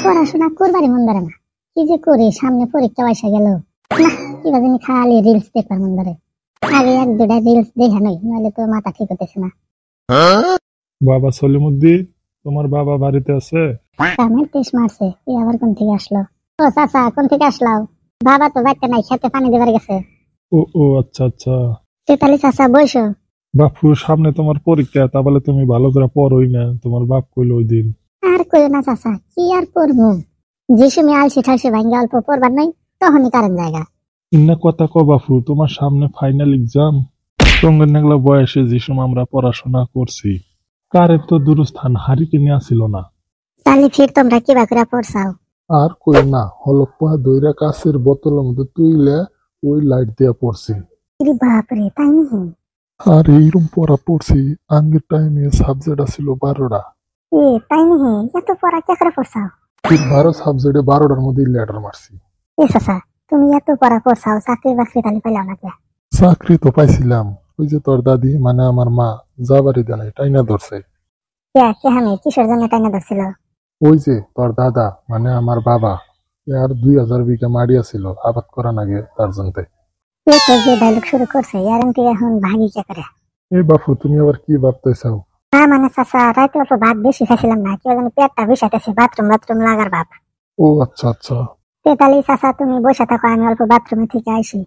পড়াশোনা করবারই মন ধরে না। কি যে করি, সামনে পরীক্ষা বসে গেল না, কিবা জানি খালি রিলস দেখবার মন ধরে। আগে এক দুটা রিলস দেখে নই, নইলে তো মাথা ঠিক হতেছে না। বাবা সলিমুদ্দিন, তোমার বাবা বাড়িতে আছে? কামের তেজ মারছে, তুই আবার কোন থেকে আসলো? ও চাচা, কোন থেকে আসলাও? বাবা তো বাড়িতে নাই, খেতে পানি দেবার গেছে। ও ও আচ্ছা আচ্ছা। তেতালি চাচা বসো। বাপু, সামনে তোমার পরীক্ষা, তা বলে তুমি ভালো করে পড়োই না, তোমার বাপ কইলো ওই দিন। আর কইও না চাচা, কি আর পড়বো, যে সময় আলসি ঠালসি ভাঙ্গে অল্প পড়বার নাই, তখনই কারেন্ট জায়গা। ইন্না কথা ক বাপু, তোমার সামনে ফাইনাল এক্সাম। সঙ্গে নাগলা বয়সে যে সময় আমরা পড়াশোনা করছি, কারের তো দূরস্থান হারি কিনে আসিল না। তাহলে ফির তোমরা কিবা করে পড়ছাও? আর কই না, হলপ্পা দইরা কাছের বোতলের মধ্যে তুইলে ওই লাইট দিয়া পড়ছি। আরে বাপরে, তাই নাকি? আর এইরকম পড়া পড়ছি, আগের টাইমে সাবজেক্ট আছিল 12টা। তাই নাকি? এত পড়া কে করে পড়ছাও? 12 সাবজেক্টে 12টার মধ্যে লেটার মারছি। চাচা, তুমি এত পড়া পড়ছাও, চাকরি বাকরি তাহলে পাইলাও না কে? চাকরি তো পাইছিলাম, ওই যে তোর দাদি মানে আমার মা যাবারই দেয় নাই, টাইনা ধরছে। কে আমি কিসের জন্য টাইনা ধরছিল? ওই যে তোর দাদা মানে আমার বাবা, আর 2000 বিঘা মাড়ি আছিল আবাদ করার আগে, তার জন্য। কে তো যে ডায়লগ শুরু করছে, ইয়ারেন্টি এখন ভাগি কে করে? এই বাপু, তুমি আবার কি ভাবতেছাও? না মানে চাচা, রাতে অল্প ভাত বেশি খাইছিলাম না, কেউ জানি পেটটা বিষাইতেছে, বাথরুম বাথরুম লাগার ভাব। ও আচ্ছা আচ্ছা। তাহলে চাচা তুমি বসে থাকো, আমি অল্প বাথরুমে থেকে আইসি।